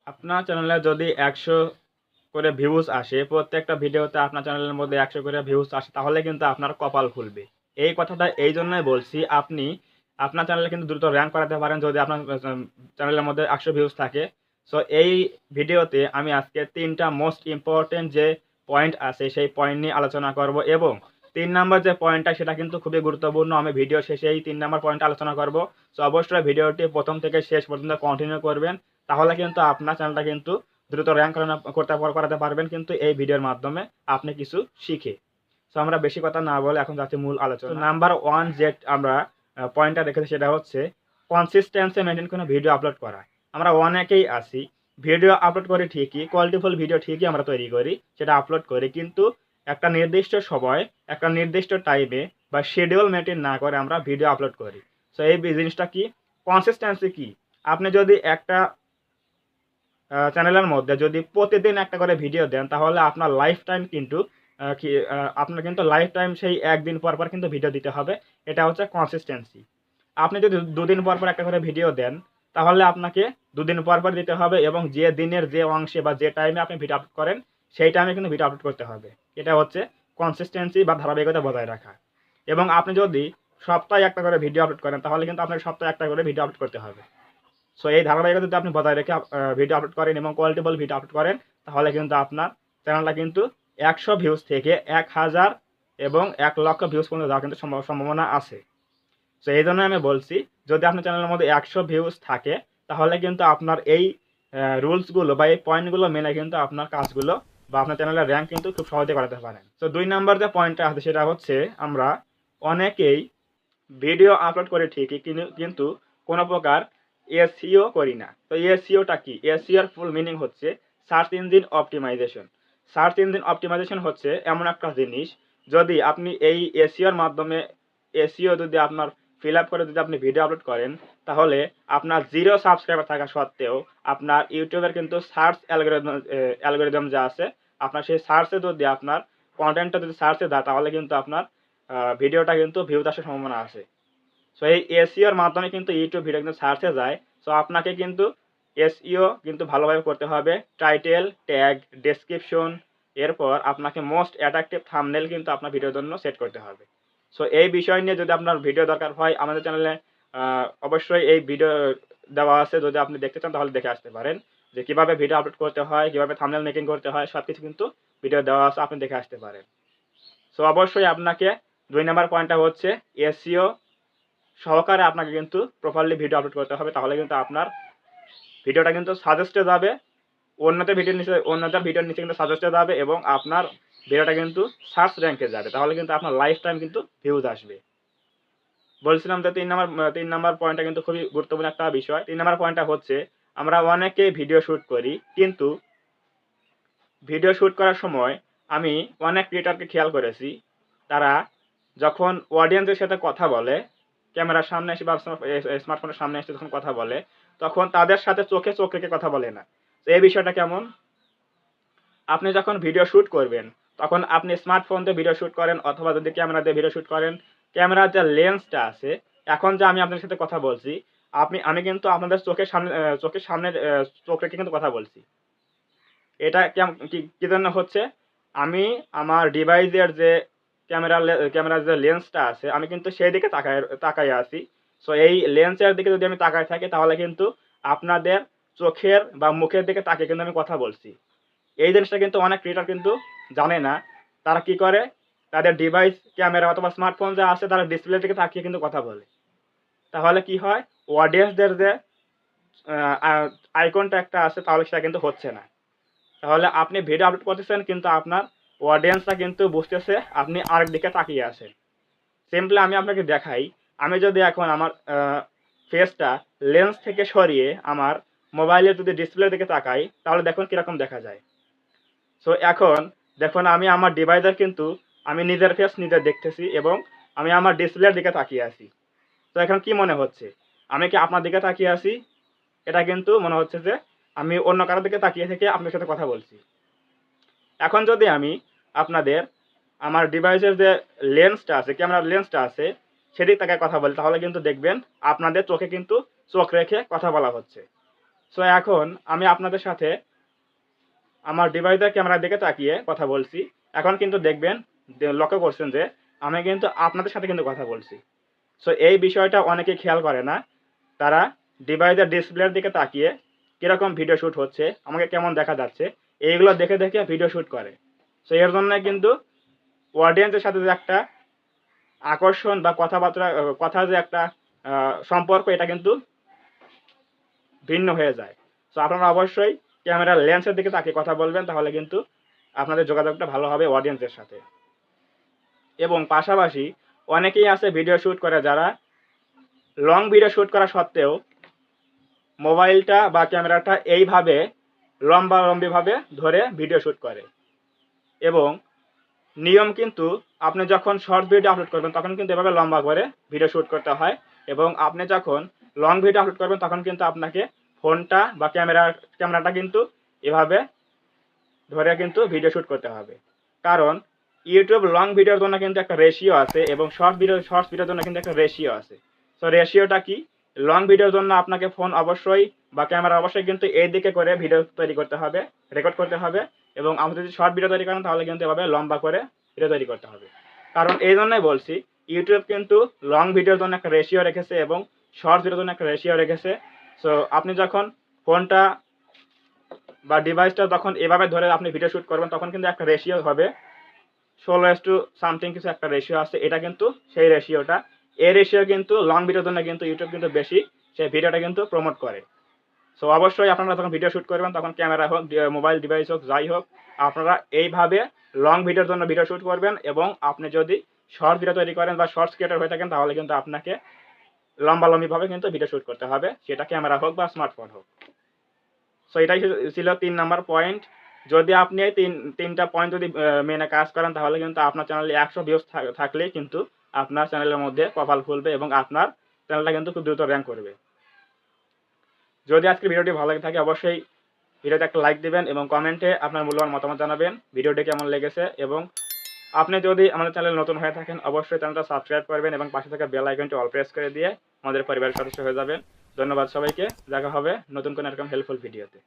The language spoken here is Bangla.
আপনার চ্যানেলে যদি ১০০ করে ভিউজ আসে, প্রত্যেকটা ভিডিওতে আপনার চ্যানেলের মধ্যে ১০০ করে ভিউজ আসে, তাহলে কিন্তু আপনার কপাল খুলবে। এই কথাটা এইজন্যই বলছি, আপনি আপনার চ্যানেলে কিন্তু দ্রুত র‍্যাংক করাতে পারেন যদি আপনার চ্যানেলের মধ্যে ১০০ ভিউজ থাকে। সো এই ভিডিওতে আমি আজকে ৩ টা মোস্ট ইম্পোর্টেন্ট যে পয়েন্ট আছে, সেই পয়েন্ট নিয়ে আলোচনা করব এবং ৩ নাম্বার যে পয়েন্টটা সেটা কিন্তু খুবই গুরুত্বপূর্ণ। আমি ভিডিও শেষে এই ৩ নাম্বার পয়েন্ট আলোচনা করব। সো অবশ্যই ভিডিওটি প্রথম থেকে শেষ পর্যন্ত কন্টিনিউ করবেন। তাহলে কিন্তু আপনার চ্যানেলটা কিন্তু দ্রুত র‍্যাংক করাতে পারবেন কিন্তু এই ভিডিওর মাধ্যমে আপনি কিছু শিখে। সো আমরা বেশি কথা না বলে এখন যাচ্ছি মূল আলোচনা। নাম্বার 1 যে আমরা পয়েন্টটা রেখেছি সেটা হচ্ছে কনসিস্টেন্সি মেইনটেইন করে ভিডিও আপলোড করা। আমরা অনেকেই আছি ভিডিও আপলোড করি ঠিকই, কোয়ালিটিফুল ভিডিও ঠিকই আমরা তৈরি করি, সেটা আপলোড করি, কিন্তু একটা নির্দিষ্ট সময়, একটা নির্দিষ্ট টাইমে বা শিডিউল মেইনটেইন না করে আমরা ভিডিও আপলোড করি। সো এই জিনিসটা কি? কনসিস্টেন্সি কি? আপনি যদি একটা চ্যানেলের মধ্যে যদি প্রতিদিন একটা করে ভিডিও দেন, তাহলে আপনার লাইফ টাইম কিন্তু আপনার কিন্তু লাইফ টাইম সেই একদিন পর পর কিন্তু ভিডিও দিতে হবে। এটা হচ্ছে কনসিস্টেন্সি। আপনি যদি দুদিন পর পর একটা করে ভিডিও দেন, তাহলে আপনাকে দুদিন পর পর দিতে হবে এবং যে দিনের যে অংশে বা যে টাইমে আপনি ভিডিও আপলোড করেন, সেই টাইমে কিন্তু ভিডিও আপলোড করতে হবে। এটা হচ্ছে কনসিস্টেন্সি বা ধারাবাহিকতা বজায় রাখা। এবং আপনি যদি সপ্তাহে একটা করে ভিডিও আপলোড করেন, তাহলে কিন্তু আপনাকে সপ্তাহে একটা করে ভিডিও আপলোড করতে হবে। সো এই ধারাবাহিকতা যদি আপনি বজায় রেখে ভিডিও আপলোড করেন এবং কোয়ালিটিফুল ভিডিও আপলোড করেন, তাহলে কিন্তু আপনার চ্যানেলটা কিন্তু ১০০ ভিউজ থেকে ১০০০ এবং ১,০০,০০০ ভিউজ পর্যন্ত যাওয়ার কিন্তু সম্ভাবনা আছে। সো এই জন্য আমি বলছি, যদি আপনার চ্যানেলের মধ্যে ১০০ ভিউজ থাকে, তাহলে কিন্তু আপনার এই রুলসগুলো বা এই পয়েন্টগুলো মেনে কিন্তু আপনার কাজগুলো বা আপনার চ্যানেলের র‍্যাংক কিন্তু খুব সহজে করাতে পারেন। তো ২ নাম্বার যে পয়েন্টটা আছে সেটা হচ্ছে, আমরা অনেকেই ভিডিও আপলোড করি ঠিকই, কিন্তু কোনো প্রকার এসইও করি না। তো এসইওটা কি? এসইও এর ফুল মিনিং হচ্ছে search engine optimization. Search engine optimization হচ্ছে এমন একটা জিনিস, যদি আপনি এই এসইওর মাধ্যমে এসইও যদি আপনার ফিল আপ করে যদি আপনি ভিডিও আপলোড করেন, তাহলে আপনার 0 সাবস্ক্রাইবার থাকা সত্ত্বেও আপনার ইউটিউবের কিন্তু সার্চ অ্যালগরিদম যা আছে, আপনার সেই সার্চে যদি আপনার কনটেন্টটা যদি সার্চে যায়, তাহলে কিন্তু আপনার ভিডিওটা কিন্তু ভিউজ আসার সম্ভাবনা আছে। সো এই এসইওর মাধ্যমে কিন্তু ইউটিউব ভিডিও কিন্তু সার্চে যায়। সো আপনাকে কিন্তু এসইও কিন্তু ভালোভাবে করতে হবে। টাইটেল, ট্যাগ, ডেসক্রিপশন, এরপর আপনাকে মোস্ট অ্যাট্রাকটিভ থাম্বনেল কিন্তু আপনার ভিডিওর জন্য সেট করতে হবে। সো এই বিষয় নিয়ে যদি আপনার ভিডিও দরকার হয়, আমাদের চ্যানেলে অবশ্যই এই ভিডিও দেওয়া আছে। যদি আপনি দেখতে চান তাহলে দেখে আসতে পারেন যে কিভাবে ভিডিও আপলোড করতে হয়, কিভাবে থাম্বনেল মেকিং করতে হয়, সবকিছু কিন্তু ভিডিও দেওয়া আছে, আপনি দেখে আসতে পারেন। সো অবশ্যই আপনাকে ২ নাম্বার পয়েন্টটা হচ্ছে এসইও সহকারে আপনাকে কিন্তু প্রপারলি ভিডিও আপলোড করতে হবে। তাহলে কিন্তু আপনার ভিডিওটা কিন্তু সাজেস্টে যাবে, অন্যদের ভিডিওর নিচে কিন্তু সাজেস্টে যাবে এবং আপনার ভিডিওটা কিন্তু সার্চ র‍্যাংকে যাবে। তাহলে কিন্তু আপনার লাইফ টাইম কিন্তু ভিউজ আসবে। বলছিলাম যে ৩ নাম্বার পয়েন্টটা কিন্তু খুবই গুরুত্বপূর্ণ একটা বিষয়। ৩ নাম্বার পয়েন্টটা হচ্ছে, আমরা অনেকেই ভিডিও শুট করি, কিন্তু ভিডিও শুট করার সময় আমি অনেক ক্রিয়েটরকে খেয়াল করেছি, তারা যখন অডিয়েন্সের সাথে কথা বলে, ক্যামেরার সামনে এসে বা স্মার্টফোনের সামনে এসে যখন কথা বলে, তখন তাদের সাথে চোখে চোখ রেখে কথা বলে না। তো এই বিষয়টা কেমন? আপনি যখন ভিডিও শুট করবেন, তখন আপনি স্মার্টফোন দিয়ে ভিডিও শুট করেন অথবা যদি ক্যামেরা দিয়ে ভিডিও শুট করেন, ক্যামেরার যে লেন্সটা আছে, এখন যে আমি আপনাদের সাথে কথা বলছি, আমি কিন্তু আপনাদের চোখের সামনে চোখ রেখে কিন্তু কথা বলছি। এটা কি জন্য হচ্ছে? আমি আমার ডিভাইসের যে ক্যামেরার যে লেন্সটা আছে, আমি কিন্তু সেই দিকে তাকায় আছি। সো এই লেন্সের দিকে যদি আমি তাকায় থাকি, তাহলে কিন্তু আপনাদের চোখের বা মুখের দিকে তাকিয়ে কিন্তু আমি কথা বলছি। এই জিনিসটা কিন্তু অনেক ক্রিয়েটর কিন্তু জানে না। তারা কি করে? তাদের ডিভাইস, ক্যামেরা অথবা স্মার্টফোন যা আছে, তারা ডিসপ্লের দিকে তাকিয়ে কিন্তু কথা বলে। তাহলে কি হয়? অডিয়েন্সদের যে আ আ আই কনট্যাক্ট টা আছে, তাহলে সেটা কিন্তু হচ্ছে না। তাহলে আপনি ভিডিও আপলোড করতেছেন, কিন্তু আপনার অডিয়েন্সরা কিন্তু বুঝতেছে আপনি আরেক দিকে তাকিয়ে আছেন। সিম্পলি আমি আপনাকে দেখাই, আমি যদি এখন আমার ফেসটা লেন্স থেকে সরিয়ে আমার মোবাইলের যদি ডিসপ্লের দিকে তাকাই, তাহলে দেখুন কিরকম দেখা যায়। সো এখন দেখুন, আমি আমার ডিভাইসের কিন্তু আমি নিজের ফেস নিজে দেখতেছি এবং আমি আমার ডিসপ্লের দিকে তাকিয়ে আছি। তো এখন কি মনে হচ্ছে? আমি কি আপনার দিকে তাকিয়ে আছি? এটা কিন্তু মনে হচ্ছে যে আমি অন্য কারো দিকে তাকিয়ে থেকে আপনার সাথে কথা বলছি। এখন যদি আমি আপনাদের আমার ডিভাইসের যে লেন্সটা আছে, ক্যামেরার লেন্সটা আছে, সেদিক তাকায় কথা বলি, তাহলে কিন্তু দেখবেন আপনাদের চোখে কিন্তু চোখ রেখে কথা বলা হচ্ছে। সো এখন আমি আপনাদের সাথে আমার ডিভাইসের ক্যামেরার দিকে তাকিয়ে কথা বলছি। এখন কিন্তু দেখবেন, লক্ষ্য করছেন যে আমি কিন্তু আপনাদের সাথে কিন্তু কথা বলছি। সো এই বিষয়টা অনেকেই খেয়াল করে না। তারা ডিভাইসের ডিসপ্লের দিকে তাকিয়ে কীরকম ভিডিও শ্যুট হচ্ছে, আমাকে কেমন দেখা যাচ্ছে, এইগুলো দেখে দেখে ভিডিও শ্যুট করে। সো এর জন্য কিন্তু অডিয়েন্সের সাথে যে একটা আকর্ষণ বা কথাবার্তা, কথার যে একটা সম্পর্ক, এটা কিন্তু ভিন্ন হয়ে যায়। সো আপনারা অবশ্যই ক্যামেরার লেন্সের দিকে তাকিয়ে কথা বলবেন, তাহলে কিন্তু আপনাদের যোগাযোগটা ভালো হবে অডিয়েন্সের সাথে। এবং পাশাপাশি অনেকেই আছে ভিডিও শ্যুট করে যারা লং ভিডিও শ্যুট করা সত্ত্বেও মোবাইলটা বা ক্যামেরাটা এইভাবে লম্বালম্বিভাবে ধরে ভিডিও শ্যুট করে। এবং নিয়ম কিন্তু আপনি যখন শর্ট ভিডিও আপলোড করবেন তখন কিন্তু এভাবে লম্বা করে ভিডিও শ্যুট করতে হয়, এবং আপনি যখন লং ভিডিও আপলোড করবেন তখন কিন্তু আপনাকে ফোনটা বা ক্যামেরাটা কিন্তু এভাবে ধরে কিন্তু ভিডিও শ্যুট করতে হবে। কারণ ইউটিউব লং ভিডিওর জন্য কিন্তু একটা রেশিও আছে এবং শর্টস ভিডিওর জন্য কিন্তু একটা রেশিও আছে। সো রেশিওটা কি? লং ভিডিওর জন্য আপনাকে ফোন অবশ্যই বা ক্যামেরা অবশ্যই কিন্তু এই দিকে করে ভিডিও তৈরি করতে হবে, রেকর্ড করতে হবে। এবং আপনি যদি শর্ট ভিডিও তৈরি করেন তাহলে কিন্তু এভাবে লম্বা করে ভিডিও তৈরি করতে হবে। কারণ এই জন্যই বলছি, ইউটিউব কিন্তু লং ভিডিওর জন্য একটা রেশিও রেখেছে এবং শর্টস ভিডিওর জন্য একটা রেশিও রেখেছে। সো আপনি যখন ফোনটা বা ডিভাইসটা যখন এভাবে ধরে আপনি ভিডিও শ্যুট করবেন তখন কিন্তু একটা রেশিও হবে 16:, সামথিং কিছু একটা রেশিও আছে, এটা কিন্তু সেই রেশিওটা। এই রেশিও কিন্তু লং ভিডিওর জন্য কিন্তু ইউটিউব কিন্তু বেশি সেই ভিডিওটা কিন্তু প্রমোট করে। সো অবশ্যই আপনারা যখন ভিডিও শ্যুট করবেন তখন ক্যামেরা হোক, মোবাইল ডিভাইস হোক, যাই হোক, আপনারা এইভাবে লং ভিডিওর জন্য ভিডিও শ্যুট করবেন। এবং আপনি যদি শর্ট ভিডিও তৈরি করেন বা শর্টস ক্রিয়েটর হয়ে থাকেন তাহলে কিন্তু আপনাকে লম্বালম্বিভাবে কিন্তু ভিডিও শ্যুট করতে হবে, সেটা ক্যামেরা হোক বা স্মার্টফোন হোক। সো এটাই ছিল 3 নাম্বার পয়েন্ট। যদি আপনি এই তিনটা পয়েন্ট যদি মেনে কাজ করেন তাহলে কিন্তু আপনার চ্যানেলে 100 ভিউজ থাকলেই কিন্তু আপনার চ্যানেলের মধ্যে কপাল খুলবে এবং আপনার চ্যানেলটা কিন্তু খুব দ্রুত র্যাঙ্ক করবে। যদি আজকের ভিডিওটি ভালো লাগে থাকে অবশ্যই ভিডিওতে একটা লাইক দিবেন এবং কমেন্টে আপনার মূল্যবান মতামত জানাবেন ভিডিওটি কেমন লেগেছে। এবং আপনি যদি আমাদের চ্যানেল নতুন হয়ে থাকেন অবশ্যই চ্যানেলটা সাবস্ক্রাইব করবেন এবং পাশে থাকা বেল আইকনটি অল প্রেস করে দিয়ে আমাদের পরিবারের সদস্য হয়ে যাবেন। ধন্যবাদ সবাইকে, দেখা হবে নতুন কোনো এরকম হেল্পফুল ভিডিওতে।